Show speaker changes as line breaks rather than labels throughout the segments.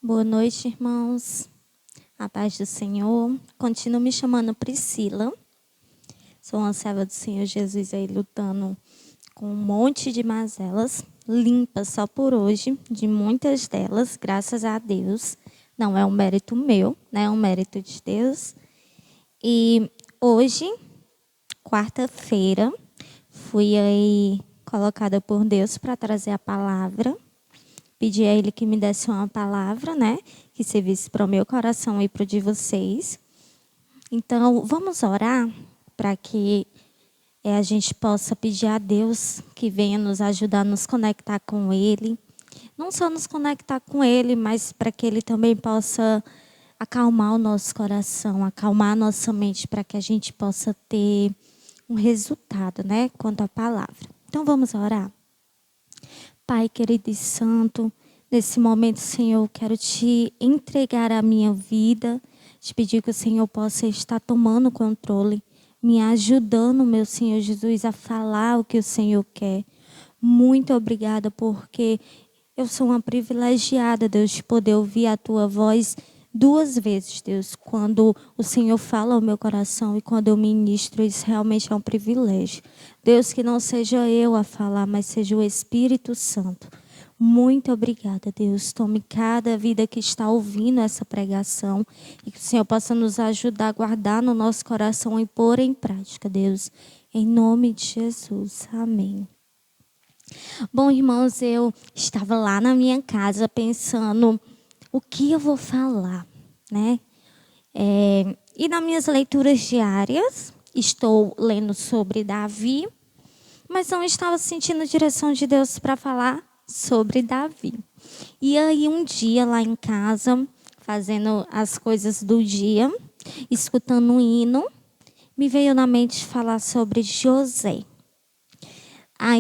Boa noite, irmãos. A paz do Senhor. Continuo me chamando Priscila. Sou uma serva do Senhor Jesus aí lutando com um monte de mazelas, limpa só por hoje, de muitas delas, graças a Deus. Não é um mérito meu, né? É um mérito de Deus. E hoje, quarta-feira, fui aí colocada por Deus para trazer a palavra. Pedi a Ele que me desse uma palavra, né? Que servisse para o meu coração e para o de vocês. Então, vamos orar para que a gente possa pedir a Deus que venha nos ajudar a nos conectar com Ele. Não só nos conectar com Ele, mas para que Ele também possa acalmar o nosso coração, acalmar a nossa mente, para que a gente possa ter um resultado, né? Quanto à palavra. Então, vamos orar. Pai querido e santo, nesse momento, Senhor, eu quero te entregar a minha vida, te pedir que o Senhor possa estar tomando o controle, me ajudando, meu Senhor Jesus, a falar o que o Senhor quer. Muito obrigada, porque eu sou uma privilegiada, Deus, de poder ouvir a tua voz 2 vezes, Deus, quando o Senhor fala ao meu coração e quando eu ministro, isso realmente é um privilégio. Deus, que não seja eu a falar, mas seja o Espírito Santo. Muito obrigada, Deus. Tome cada vida que está ouvindo essa pregação e que o Senhor possa nos ajudar a guardar no nosso coração e pôr em prática, Deus. Em nome de Jesus. Amém. Bom, irmãos, eu estava lá na minha casa pensando o que eu vou falar, né? E nas minhas leituras diárias, estou lendo sobre Davi, mas não estava sentindo a direção de Deus para falar sobre Davi. E aí um dia lá em casa, fazendo as coisas do dia, escutando um hino, me veio na mente falar sobre José.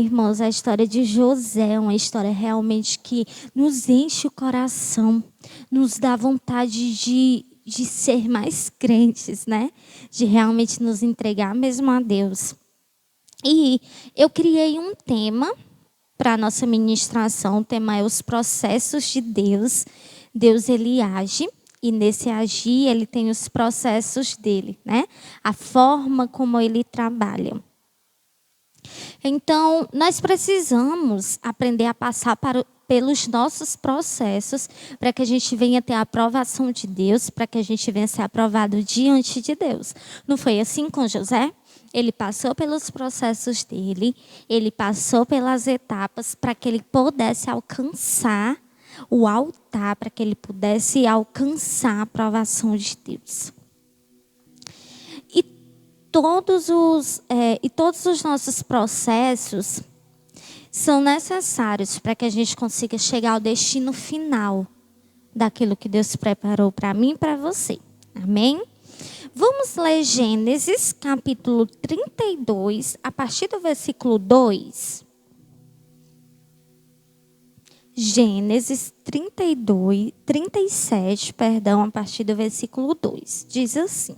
Irmãos, a história de José é uma história realmente que nos enche o coração, nos dá vontade de ser mais crentes, né? De realmente nos entregar mesmo a Deus. E eu criei um tema para a nossa ministração. O tema é os processos de Deus. Deus, ele age. E nesse agir, ele tem os processos dele, né? A forma como ele trabalha. Então, nós precisamos aprender a passar pelos nossos processos para que a gente venha ter a aprovação de Deus, para que a gente venha ser aprovado diante de Deus. Não foi assim com José? Ele passou pelos processos dele, ele passou pelas etapas para que ele pudesse alcançar o altar, para que ele pudesse alcançar a aprovação de Deus. Todos os nossos processos são necessários para que a gente consiga chegar ao destino final daquilo que Deus preparou para mim e para você. Amém? Vamos ler Gênesis, capítulo 32, a partir do versículo 2. Gênesis 37, a partir do versículo 2. Diz assim: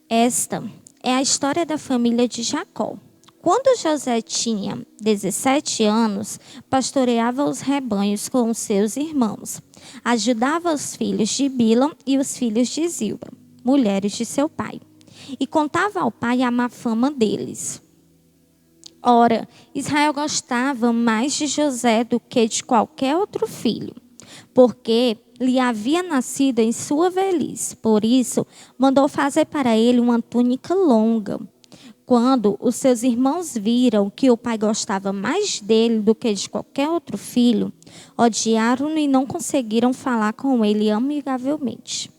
Esta é a história da família de Jacó. Quando José tinha 17 anos, pastoreava os rebanhos com os seus irmãos. Ajudava os filhos de Bilhã e os filhos de Zilpa, mulheres de seu pai. E contava ao pai a má fama deles. Ora, Israel gostava mais de José do que de qualquer outro filho, porque lhe havia nascido em sua velhice. Por isso, mandou fazer para ele uma túnica longa. Quando os seus irmãos viram que o pai gostava mais dele do que de qualquer outro filho, odiaram-no e não conseguiram falar com ele amigavelmente.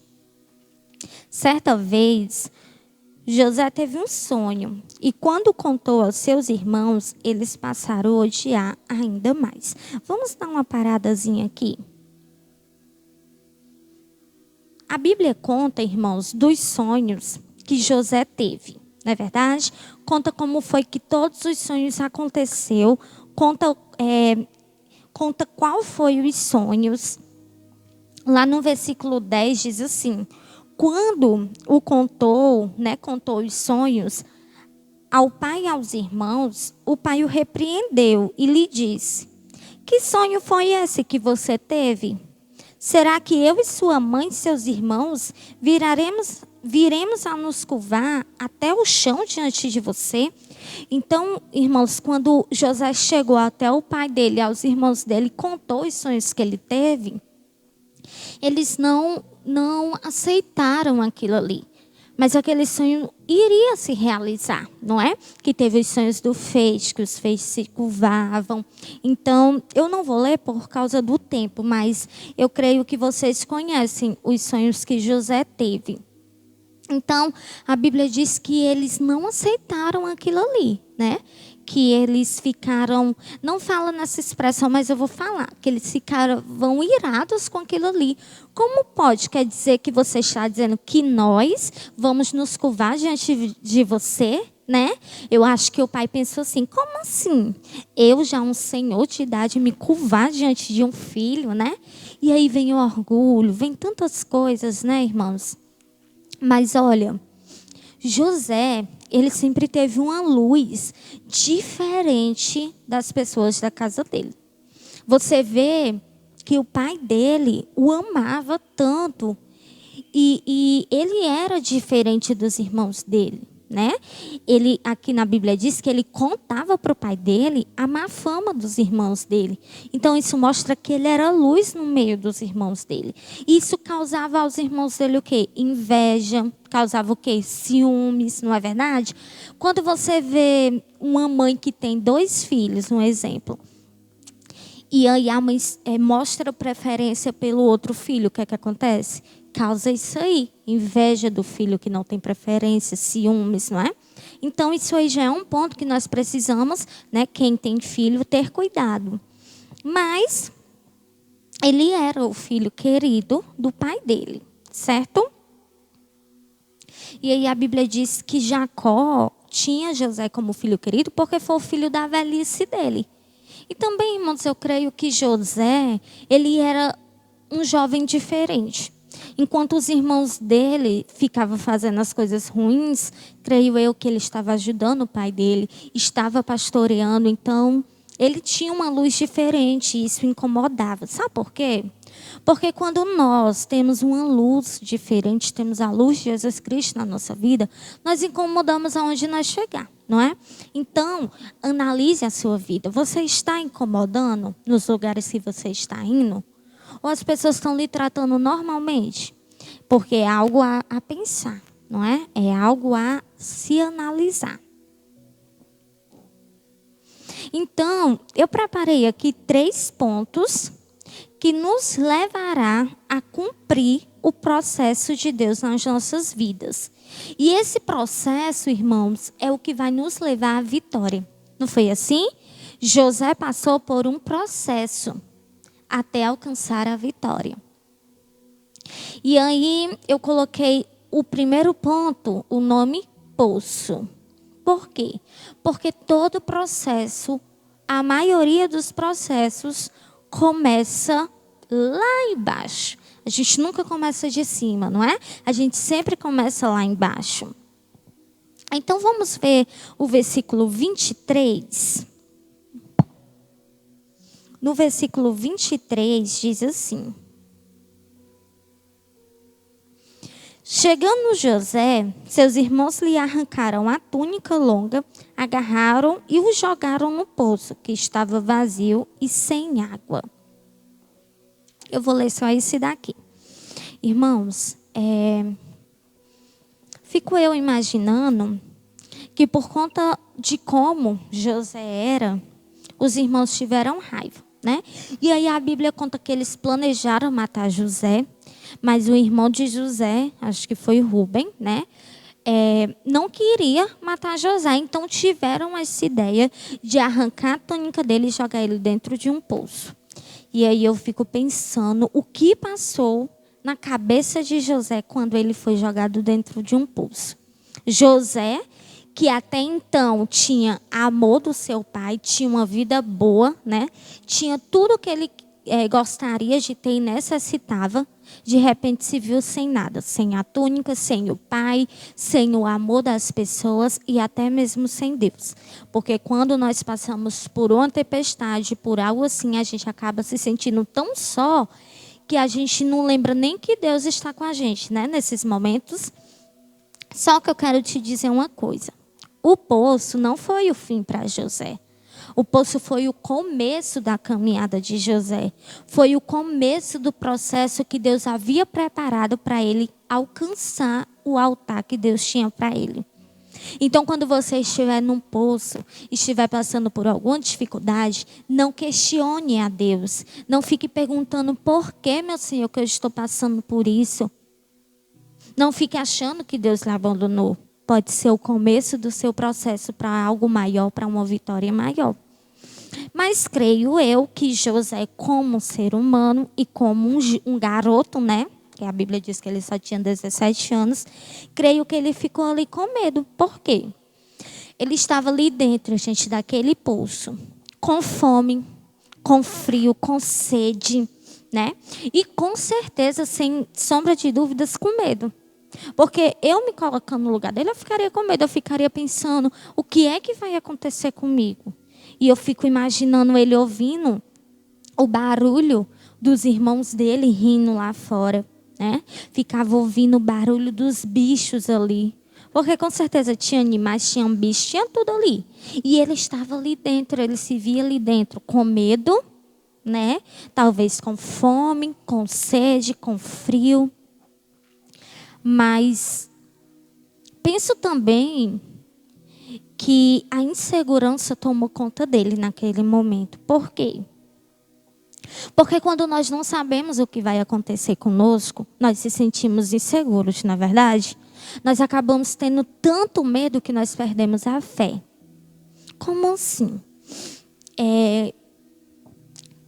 Certa vez, José teve um sonho, e quando contou aos seus irmãos, eles passaram a odiar ainda mais. Vamos dar uma paradazinha aqui. A Bíblia conta, irmãos, dos sonhos que José teve, não é verdade? Conta como foi que todos os sonhos aconteceram, conta qual foi os sonhos. Lá no versículo 10 diz assim: quando contou os sonhos ao pai e aos irmãos, o pai o repreendeu e lhe disse: que sonho foi esse que você teve? Será que eu e sua mãe e seus irmãos viremos a nos curvar até o chão diante de você? Então, irmãos, quando José chegou até o pai dele, aos irmãos dele, contou os sonhos que ele teve, eles não aceitaram aquilo ali. Mas aquele sonho iria se realizar, não é? Que teve os sonhos do feixe, que os feixes se curvavam. Então, eu não vou ler por causa do tempo, mas eu creio que vocês conhecem os sonhos que José teve. Então, a Bíblia diz que eles não aceitaram aquilo ali, né? Que eles ficaram, não fala nessa expressão, mas eu vou falar, que eles ficaram irados com aquilo ali. Como pode? Quer dizer que você está dizendo que nós vamos nos curvar diante de você, né? Eu acho que o pai pensou assim, como assim? Eu já um senhor de idade me curvar diante de um filho, né? E aí vem o orgulho, vem tantas coisas, né, irmãos? Mas olha, José, ele sempre teve uma luz diferente das pessoas da casa dele. Você vê que o pai dele o amava tanto e ele era diferente dos irmãos dele, né? Ele aqui na Bíblia diz que ele contava para o pai dele a má fama dos irmãos dele. Então isso mostra que ele era luz no meio dos irmãos dele. Isso causava aos irmãos dele o quê? Inveja, causava o quê? Ciúmes, não é verdade? Quando você vê uma mãe que tem 2 filhos, um exemplo, e aí a mãe mostra preferência pelo outro filho, o que é que acontece? Causa isso aí, inveja do filho que não tem preferência, ciúmes, não é? Então isso aí já é um ponto que nós precisamos, né, quem tem filho, ter cuidado. Mas ele era o filho querido do pai dele, certo? E aí a Bíblia diz que Jacó tinha José como filho querido porque foi o filho da velhice dele. E também, irmãos, eu creio que José, ele era um jovem diferente. Enquanto os irmãos dele ficavam fazendo as coisas ruins, creio eu que ele estava ajudando o pai dele, estava pastoreando. Então, ele tinha uma luz diferente e isso incomodava. Sabe por quê? Porque quando nós temos uma luz diferente, temos a luz de Jesus Cristo na nossa vida, nós incomodamos aonde nós chegar, não é? Então, analise a sua vida. Você está incomodando nos lugares que você está indo? Ou as pessoas estão lhe tratando normalmente? Porque é algo a pensar, não é? É algo a se analisar. Então, eu preparei aqui 3 pontos que nos levará a cumprir o processo de Deus nas nossas vidas. E esse processo, irmãos, é o que vai nos levar à vitória. Não foi assim? José passou por um processo até alcançar a vitória. E aí eu coloquei o primeiro ponto, o nome poço. Por quê? Porque todo processo, a maioria dos processos, começa lá embaixo. A gente nunca começa de cima, não é? A gente sempre começa lá embaixo. Então vamos ver o versículo 23. No versículo 23 diz assim: chegando José, seus irmãos lhe arrancaram a túnica longa, agarraram e o jogaram no poço, que estava vazio e sem água. Eu vou ler só esse daqui. Irmãos, fico eu imaginando que por conta de como José era, os irmãos tiveram raiva, né? E aí a Bíblia conta que eles planejaram matar José, mas o irmão de José, acho que foi Rubem, né? Não queria matar José, então tiveram essa ideia de arrancar a túnica dele e jogar ele dentro de um poço. E aí eu fico pensando o que passou na cabeça de José quando ele foi jogado dentro de um poço. José, que até então tinha amor do seu pai, tinha uma vida boa, né? Tinha tudo que ele gostaria de ter e necessitava, de repente se viu sem nada, sem a túnica, sem o pai, sem o amor das pessoas e até mesmo sem Deus. Porque quando nós passamos por uma tempestade, por algo assim, a gente acaba se sentindo tão só que a gente não lembra nem que Deus está com a gente, né? Nesses momentos. Só que eu quero te dizer uma coisa. O poço não foi o fim para José. O poço foi o começo da caminhada de José. Foi o começo do processo que Deus havia preparado para ele alcançar o altar que Deus tinha para ele. Então, quando você estiver num poço, estiver passando por alguma dificuldade, não questione a Deus. Não fique perguntando por que, meu Senhor, que eu estou passando por isso. Não fique achando que Deus lhe abandonou. Pode ser o começo do seu processo para algo maior, para uma vitória maior. Mas creio eu que José, como ser humano e como um garoto, né? Que a Bíblia diz que ele só tinha 17 anos. Creio que ele ficou ali com medo. Por quê? Ele estava ali dentro, gente, daquele poço. Com fome, com frio, com sede, né? E com certeza, sem sombra de dúvidas, com medo. Porque eu me colocando no lugar dele, eu ficaria com medo. Eu ficaria pensando, o que é que vai acontecer comigo? E eu fico imaginando ele ouvindo o barulho dos irmãos dele rindo lá fora, né? Ficava ouvindo o barulho dos bichos ali. Porque com certeza tinha animais, tinha bichos, tinha tudo ali. E ele estava ali dentro, ele se via ali dentro com medo, né? Talvez com fome, com sede, com frio. Mas penso também que a insegurança tomou conta dele naquele momento. Por quê? Porque quando nós não sabemos o que vai acontecer conosco, nós se sentimos inseguros, na verdade. Nós acabamos tendo tanto medo que nós perdemos a fé. Como assim?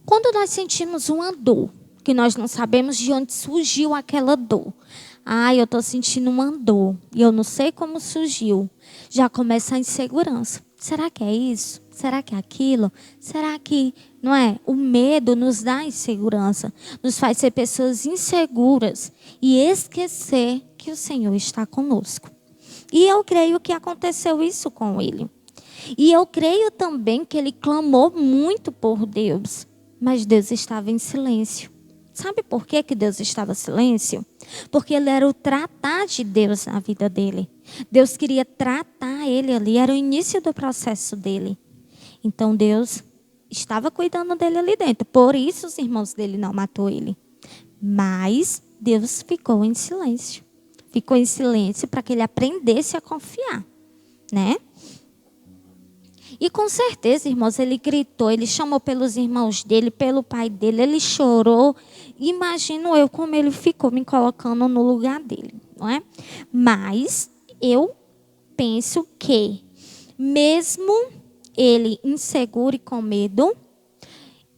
Quando nós sentimos uma dor, que nós não sabemos de onde surgiu aquela dor. Eu estou sentindo uma dor e eu não sei como surgiu. Já começa a insegurança. Será que é isso? Será que é aquilo? Será que, não é? O medo nos dá insegurança. Nos faz ser pessoas inseguras e esquecer que o Senhor está conosco. E eu creio que aconteceu isso com ele. E eu creio também que ele clamou muito por Deus. Mas Deus estava em silêncio. Sabe por que Deus estava em silêncio? Porque ele era o tratar de Deus na vida dele. Deus queria tratar ele ali, era o início do processo dele. Então Deus estava cuidando dele ali dentro. Por isso os irmãos dele não matou ele. Mas Deus ficou em silêncio. Ficou em silêncio para que ele aprendesse a confiar, né? E com certeza, irmãos, ele gritou, ele chamou pelos irmãos dele, pelo pai dele, ele chorou. Imagino eu como ele ficou me colocando no lugar dele, não é? Mas eu penso que, mesmo ele inseguro e com medo,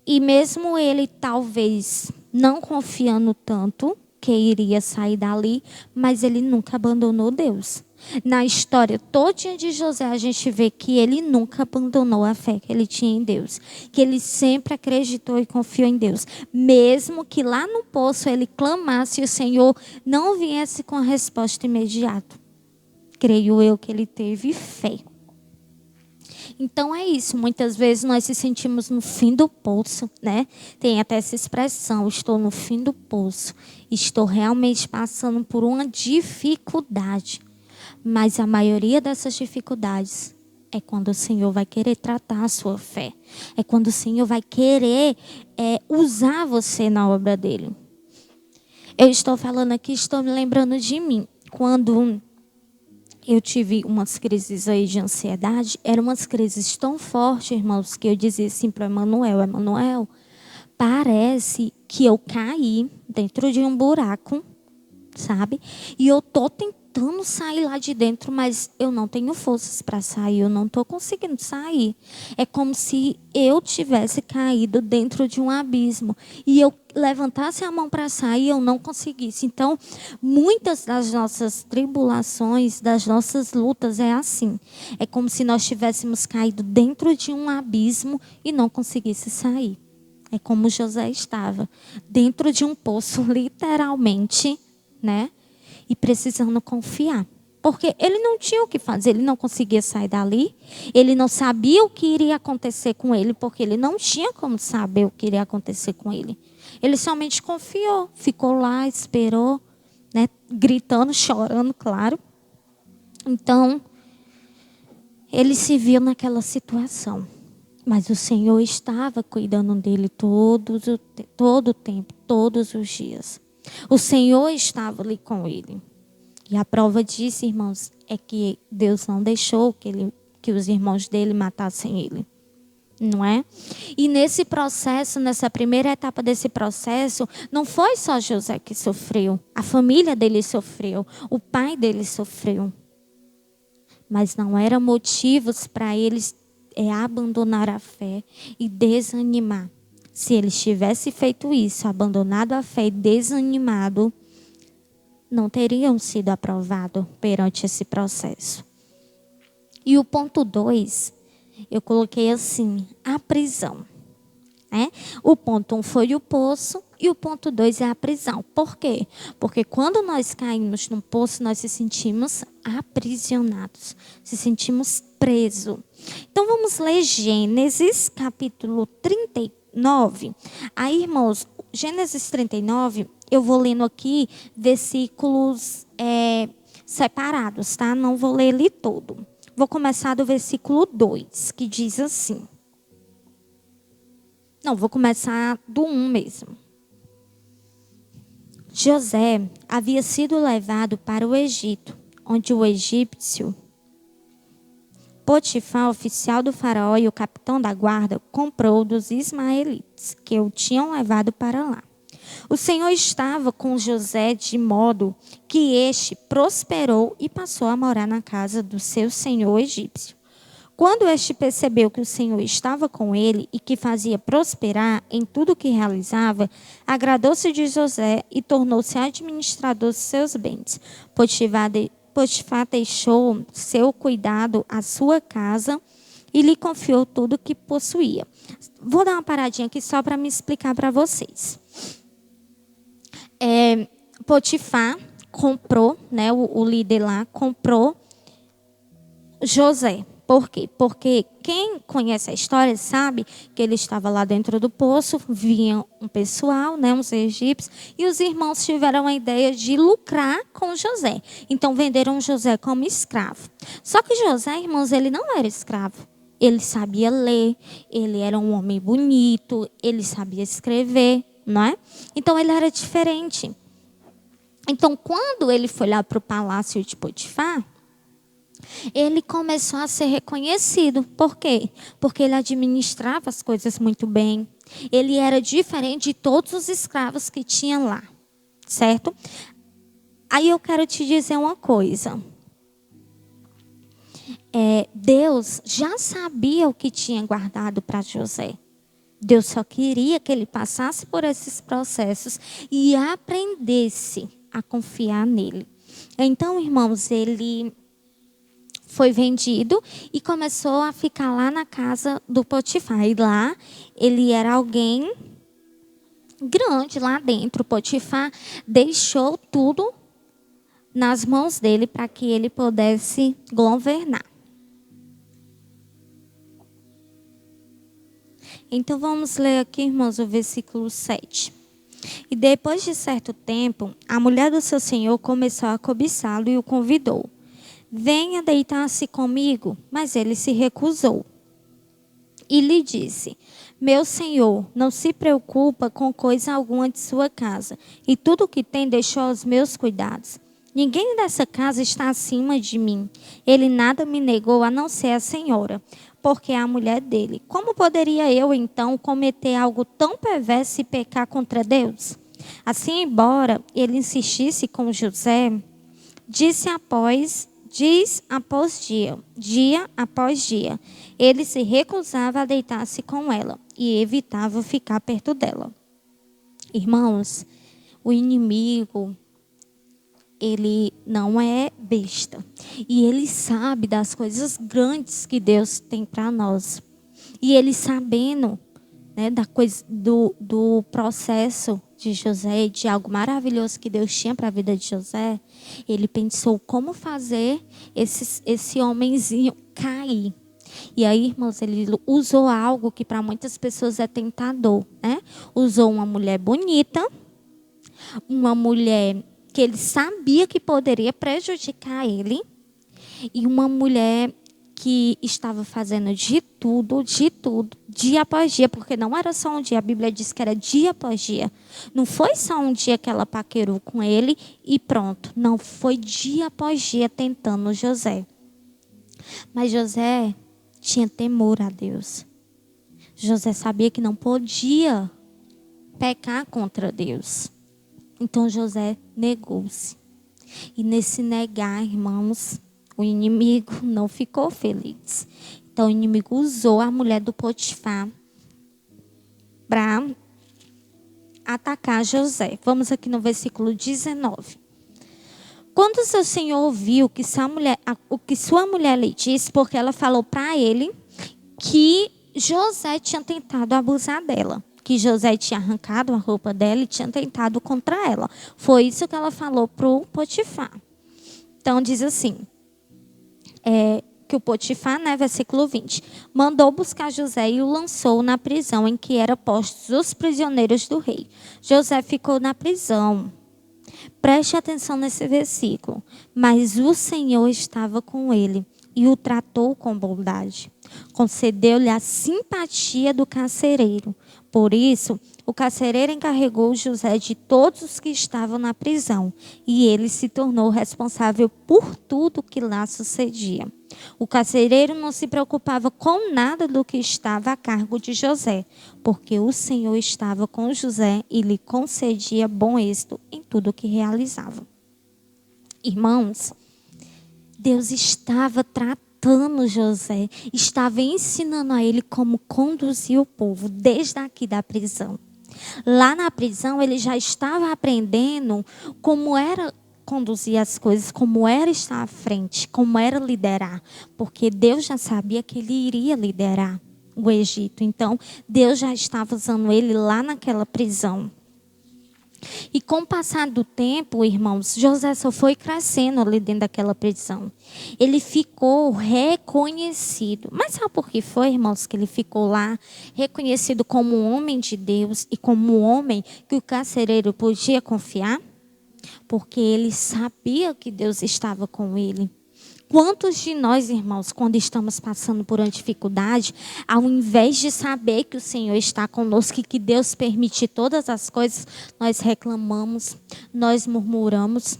e mesmo ele talvez não confiando tanto que iria sair dali, mas ele nunca abandonou Deus. Na história todinha de José, a gente vê que ele nunca abandonou a fé que ele tinha em Deus. Que ele sempre acreditou e confiou em Deus. Mesmo que lá no poço ele clamasse e o Senhor não viesse com a resposta imediata. Creio eu que ele teve fé. Então é isso, muitas vezes nós se sentimos no fim do poço, né? Tem até essa expressão, estou no fim do poço. Estou realmente passando por uma dificuldade. Mas a maioria dessas dificuldades é quando o Senhor vai querer tratar a sua fé. É quando o Senhor vai querer usar você na obra dele. Eu estou falando aqui, estou me lembrando de mim. Quando eu tive umas crises aí de ansiedade, eram umas crises tão fortes, irmãos, que eu dizia assim para Emanuel, parece que eu caí dentro de um buraco, sabe? E eu tô tentando sair lá de dentro, mas eu não tenho forças para sair, eu não estou conseguindo sair. É como se eu tivesse caído dentro de um abismo e eu levantasse a mão para sair e eu não conseguisse. Então, muitas das nossas tribulações, das nossas lutas é assim. É como se nós tivéssemos caído dentro de um abismo e não conseguisse sair. É como José estava, dentro de um poço, literalmente, né? E precisando confiar. Porque ele não tinha o que fazer, ele não conseguia sair dali. Ele não sabia o que iria acontecer com ele, porque ele não tinha como saber o que iria acontecer com ele. Ele somente confiou, ficou lá, esperou, né, gritando, chorando, claro. Então, ele se viu naquela situação. Mas o Senhor estava cuidando dele todo o tempo, todos os dias. O Senhor estava ali com ele. E a prova disso, irmãos, é que Deus não deixou que os irmãos dele matassem ele. Não é? E nesse processo, nessa primeira etapa desse processo, não foi só José que sofreu. A família dele sofreu. O pai dele sofreu. Mas não eram motivos para eles abandonar a fé e desanimar. Se eles tivessem feito isso, abandonado a fé e desanimado, não teriam sido aprovados perante esse processo. E o ponto 2, eu coloquei assim, a prisão. O ponto 1 foi o poço e o ponto 2 é a prisão. Por quê? Porque quando nós caímos no poço, nós se sentimos aprisionados, se sentimos presos. Então vamos ler Gênesis capítulo 39. Aí, irmãos, Gênesis 39, eu vou lendo aqui versículos separados, tá? Não vou ler ele todo. Vou começar do versículo 2, que diz assim. Não, vou começar do 1 mesmo. José havia sido levado para o Egito, onde o egípcio Potifar, oficial do faraó e o capitão da guarda, comprou dos ismaelitas, que o tinham levado para lá. O Senhor estava com José de modo que este prosperou e passou a morar na casa do seu senhor egípcio. Quando este percebeu que o Senhor estava com ele e que fazia prosperar em tudo o que realizava, agradou-se de José e tornou-se administrador de seus bens. Potifar deixou seu cuidado à sua casa e lhe confiou tudo o que possuía. Vou dar uma paradinha aqui só para me explicar para vocês. Potifar comprou, né, o líder lá, comprou José. Por quê? Porque quem conhece a história sabe que ele estava lá dentro do poço, vinha um pessoal, né, uns egípcios, e os irmãos tiveram a ideia de lucrar com José. Então venderam José como escravo. Só que José, irmãos, ele não era escravo. Ele sabia ler, ele era um homem bonito, ele sabia escrever, não é? Então ele era diferente. Então quando ele foi lá para o palácio de Potifar, ele começou a ser reconhecido. Por quê? Porque ele administrava as coisas muito bem. Ele era diferente de todos os escravos que tinham lá. Certo? Aí eu quero te dizer uma coisa. Deus já sabia o que tinha guardado para José. Deus só queria que ele passasse por esses processos e aprendesse a confiar nele. Então, irmãos, ele foi vendido e começou a ficar lá na casa do Potifar. E lá ele era alguém grande lá dentro. Potifar deixou tudo nas mãos dele para que ele pudesse governar. Então vamos ler aqui, irmãos, o versículo 7. E depois de certo tempo, a mulher do seu senhor começou a cobiçá-lo e o convidou. Venha deitar-se comigo, mas ele se recusou. E lhe disse, meu senhor, não se preocupa com coisa alguma de sua casa, e tudo o que tem deixou aos meus cuidados. Ninguém dessa casa está acima de mim. Ele nada me negou a não ser a senhora, porque é a mulher dele. Como poderia eu, então, cometer algo tão perverso e pecar contra Deus? Assim, embora ele insistisse com José, diz após dia após dia, ele se recusava a deitar-se com ela e evitava ficar perto dela. Irmãos, o inimigo, ele não é besta. E ele sabe das coisas grandes que Deus tem para nós. E ele sabendo, né, do processo de José, de algo maravilhoso que Deus tinha para a vida de José, ele pensou como fazer esse homenzinho cair. E aí, irmãos, ele usou algo que para muitas pessoas é tentador, né? Usou uma mulher bonita, uma mulher que ele sabia que poderia prejudicar ele, e uma mulher que estava fazendo de tudo, dia após dia, porque não era só um dia, a Bíblia diz que era dia após dia. Não foi só um dia que ela paquerou com ele e pronto. Não, foi dia após dia tentando José. Mas José tinha temor a Deus. José sabia que não podia pecar contra Deus. Então José negou-se. E nesse negar, irmãos, o inimigo não ficou feliz. Então o inimigo usou a mulher do Potifar para atacar José. Vamos aqui no versículo 19. Quando seu senhor ouviu o que sua mulher lhe disse, porque ela falou para ele que José tinha tentado abusar dela, que José tinha arrancado a roupa dela e tinha tentado contra ela. Foi isso que ela falou para o Potifar. Então diz assim, que o Potifar, versículo 20, mandou buscar José e o lançou na prisão em que eram postos os prisioneiros do rei. José ficou na prisão. Preste atenção nesse versículo. Mas o Senhor estava com ele e o tratou com bondade. Concedeu-lhe a simpatia do carcereiro. Por isso, o carcereiro encarregou José de todos os que estavam na prisão, e ele se tornou responsável por tudo que lá sucedia. O carcereiro não se preocupava com nada do que estava a cargo de José, porque o Senhor estava com José e lhe concedia bom êxito em tudo o que realizava. Irmãos, Deus estava tratando José, estava ensinando a ele como conduzir o povo desde aqui da prisão. Lá na prisão ele já estava aprendendo como era conduzir as coisas, como era estar à frente, como era liderar, porque Deus já sabia que ele iria liderar o Egito. Então, Deus já estava usando ele lá naquela prisão. E com o passar do tempo, irmãos, José só foi crescendo ali dentro daquela prisão. Ele ficou reconhecido. Mas sabe por que foi, irmãos, que ele ficou lá reconhecido como um homem de Deus e como um homem que o carcereiro podia confiar? Porque ele sabia que Deus estava com ele. Quantos de nós, irmãos, quando estamos passando por uma dificuldade, ao invés de saber que o Senhor está conosco e que Deus permite todas as coisas, nós reclamamos, nós murmuramos,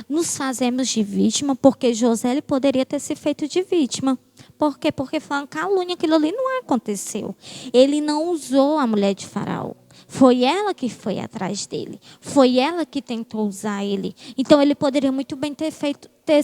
nos fazemos de vítima, porque José ele poderia ter se feito de vítima. Por quê? Porque foi uma calúnia, aquilo ali não aconteceu. Ele não usou a mulher de Faraó. Foi ela que foi atrás dele. Foi ela que tentou usar ele. Então ele poderia muito bem ter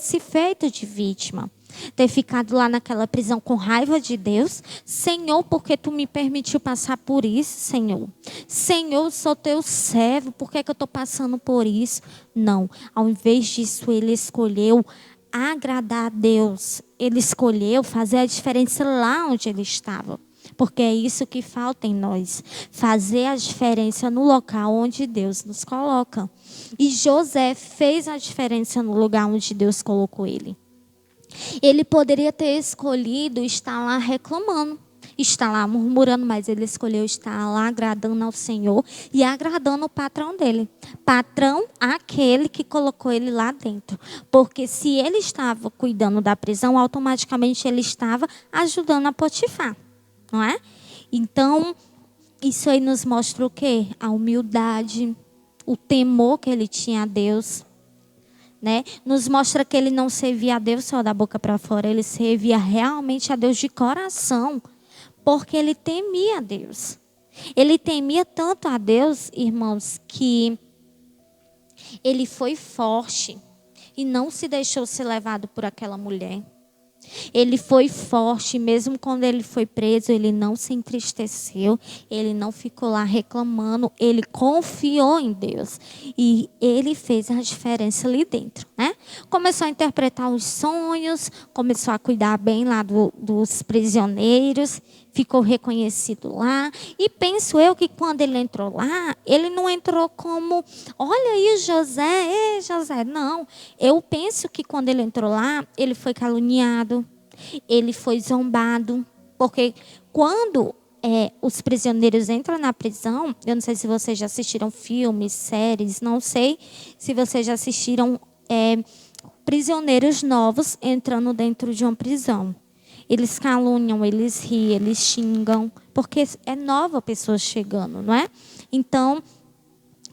se feito de vítima. Ter ficado lá naquela prisão com raiva de Deus. Senhor, porque tu me permitiu passar por isso, Senhor? Senhor, eu sou teu servo, por que eu estou passando por isso? Não. Ao invés disso, ele escolheu agradar a Deus. Ele escolheu fazer a diferença lá onde ele estava. Porque é isso que falta em nós. Fazer a diferença no local onde Deus nos coloca. E José fez a diferença no lugar onde Deus colocou ele. Ele poderia ter escolhido estar lá reclamando, estar lá murmurando, mas ele escolheu estar lá agradando ao Senhor e agradando o patrão dele. Patrão, aquele que colocou ele lá dentro. Porque se ele estava cuidando da prisão, automaticamente ele estava ajudando a Potifar. Não é? Então, isso aí nos mostra o quê? A humildade, o temor que ele tinha a Deus. Nos mostra que ele não servia a Deus só da boca para fora, ele servia realmente a Deus de coração, porque ele temia a Deus. Ele temia tanto a Deus, irmãos, que ele foi forte e não se deixou ser levado por aquela mulher. Ele foi forte, mesmo quando ele foi preso, ele não se entristeceu, ele não ficou lá reclamando, ele confiou em Deus. E ele fez a diferença ali dentro, Começou a interpretar os sonhos, começou a cuidar bem lá dos prisioneiros, ficou reconhecido lá. E penso eu que quando ele entrou lá, ele não entrou como, olha aí José, José. Não, eu penso que quando ele entrou lá, ele foi caluniado. ele foi zombado, porque quando os prisioneiros entram na prisão, eu não sei se vocês já assistiram filmes, séries, não sei se vocês já assistiram prisioneiros novos entrando dentro de uma prisão. Eles caluniam, eles riem, eles xingam, porque é nova pessoa chegando, não é? Então,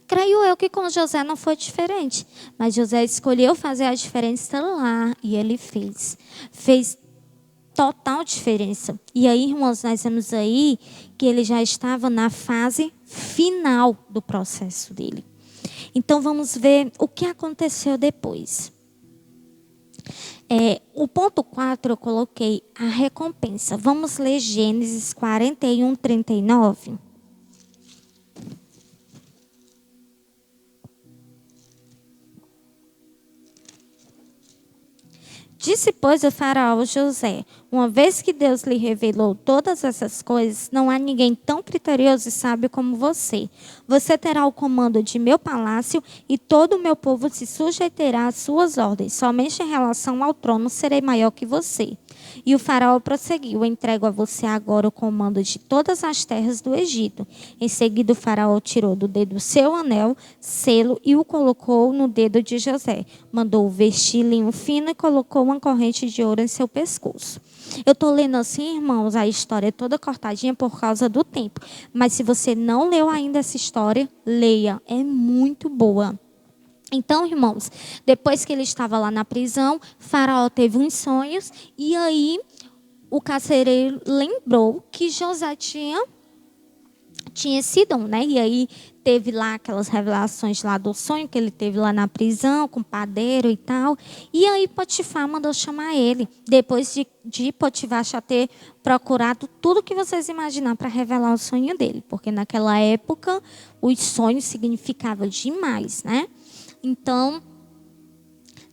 creio eu que com José não foi diferente. Mas José escolheu fazer a diferença lá e ele fez. Fez total diferença. E aí, irmãos, nós vemos aí que ele já estava na fase final do processo dele. Então, vamos ver o que aconteceu depois. O ponto 4 eu coloquei a recompensa. Vamos ler Gênesis 41, 39. Disse, pois, o faraó José: uma vez que Deus lhe revelou todas essas coisas, não há ninguém tão criterioso e sábio como você. Você terá o comando de meu palácio e todo o meu povo se sujeitará às suas ordens. Somente em relação ao trono serei maior que você. E o faraó prosseguiu: entrego a você agora o comando de todas as terras do Egito. Em seguida, o faraó tirou do dedo seu anel, selo, e o colocou no dedo de José. Mandou vestir linho fino e colocou uma corrente de ouro em seu pescoço. Eu estou lendo assim, irmãos, a história toda cortadinha por causa do tempo. Mas se você não leu ainda essa história, leia. É muito boa. Então, irmãos, depois que ele estava lá na prisão, Faraó teve uns sonhos e aí o carcereiro lembrou que José tinha sido, né? E aí teve lá aquelas revelações lá do sonho que ele teve lá na prisão com o padeiro e tal. E aí Potifar mandou chamar ele, depois de Potifar já ter procurado tudo que vocês imaginar para revelar o sonho dele, porque naquela época os sonhos significavam demais, né? Então,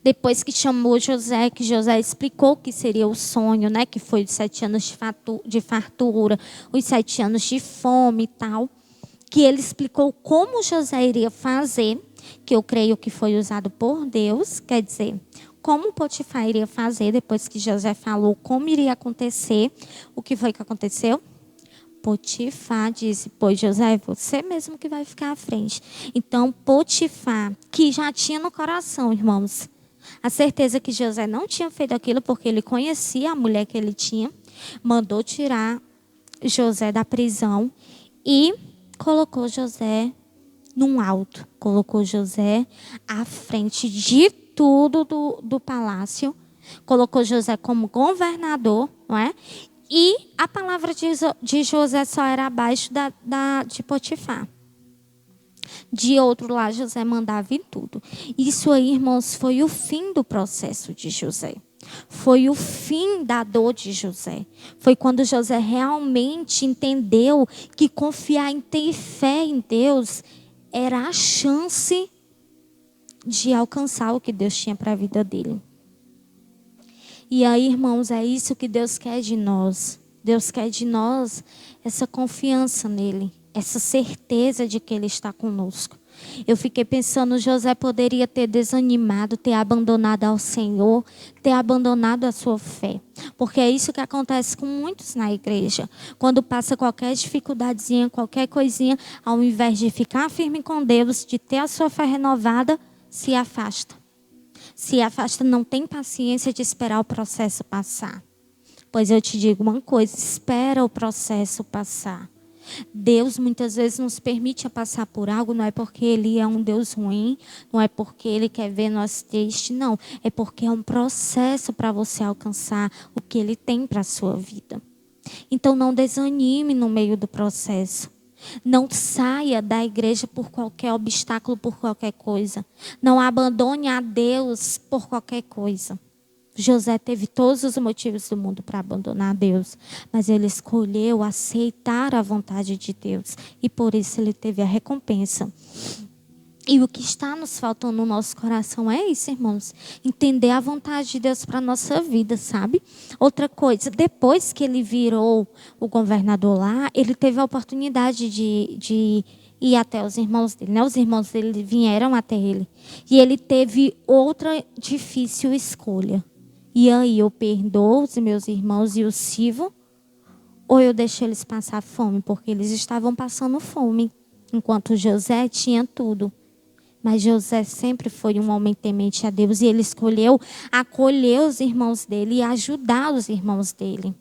depois que chamou José, que José explicou o que seria o sonho, né? Que foi os 7 anos de fartura, os 7 anos de fome e tal. Que ele explicou como José iria fazer, que eu creio que foi usado por Deus. Quer dizer, como Potifar iria fazer, depois que José falou como iria acontecer. O que foi que aconteceu? Potifar disse, pois José, é você mesmo que vai ficar à frente. Então, Potifar, que já tinha no coração, irmãos, a certeza que José não tinha feito aquilo porque ele conhecia a mulher que ele tinha, mandou tirar José da prisão e colocou José num alto. Colocou José à frente de tudo do palácio. Colocou José como governador, não é? E a palavra de José só era abaixo de Potifar. De outro lado, José mandava em tudo. Isso aí, irmãos, foi o fim do processo de José. Foi o fim da dor de José. Foi quando José realmente entendeu que confiar em ter fé em Deus era a chance de alcançar o que Deus tinha para a vida dele. E aí, irmãos, é isso que Deus quer de nós. Deus quer de nós essa confiança nele, essa certeza de que ele está conosco. Eu fiquei pensando, José poderia ter desanimado, ter abandonado ao Senhor, ter abandonado a sua fé. Porque é isso que acontece com muitos na igreja. Quando passa qualquer dificuldadezinha, qualquer coisinha, ao invés de ficar firme com Deus, de ter a sua fé renovada, se afasta. Se afasta, não tem paciência de esperar o processo passar. Pois eu te digo uma coisa, espera o processo passar. Deus muitas vezes nos permite passar por algo, não é porque Ele é um Deus ruim, não é porque Ele quer ver nós tristes, não. É porque é um processo para você alcançar o que Ele tem para a sua vida. Então não desanime no meio do processo. Não saia da igreja por qualquer obstáculo, por qualquer coisa. Não abandone a Deus por qualquer coisa. José teve todos os motivos do mundo para abandonar Deus, mas ele escolheu aceitar a vontade de Deus e por isso ele teve a recompensa. E o que está nos faltando no nosso coração é isso, irmãos. Entender a vontade de Deus para a nossa vida, sabe? Outra coisa, depois que ele virou o governador lá, ele teve a oportunidade de ir até os irmãos dele, né? Os irmãos dele vieram até ele. E ele teve outra difícil escolha. E aí eu perdoo os meus irmãos e os sirvo? Ou eu deixo eles passar fome? Porque eles estavam passando fome. Enquanto José tinha tudo. Mas José sempre foi um homem temente a Deus. E ele escolheu acolher os irmãos dele e ajudar os irmãos dele.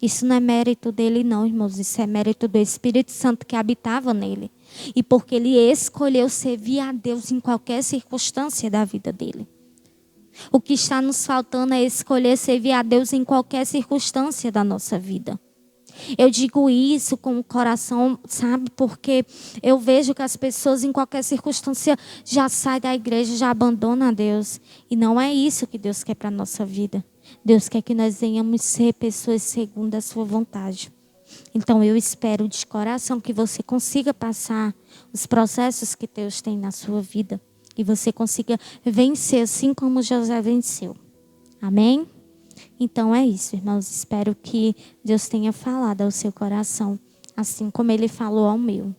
Isso não é mérito dele não, irmãos. Isso é mérito do Espírito Santo que habitava nele. E porque ele escolheu servir a Deus em qualquer circunstância da vida dele. O que está nos faltando é escolher servir a Deus em qualquer circunstância da nossa vida. Eu digo isso com o coração, sabe? Porque eu vejo que as pessoas em qualquer circunstância já saem da igreja, já abandonam a Deus. E não é isso que Deus quer para a nossa vida. Deus quer que nós venhamos ser pessoas segundo a sua vontade. Então eu espero de coração que você consiga passar os processos que Deus tem na sua vida. E você consiga vencer assim como José venceu. Amém? Então é isso, irmãos. Espero que Deus tenha falado ao seu coração, assim como Ele falou ao meu.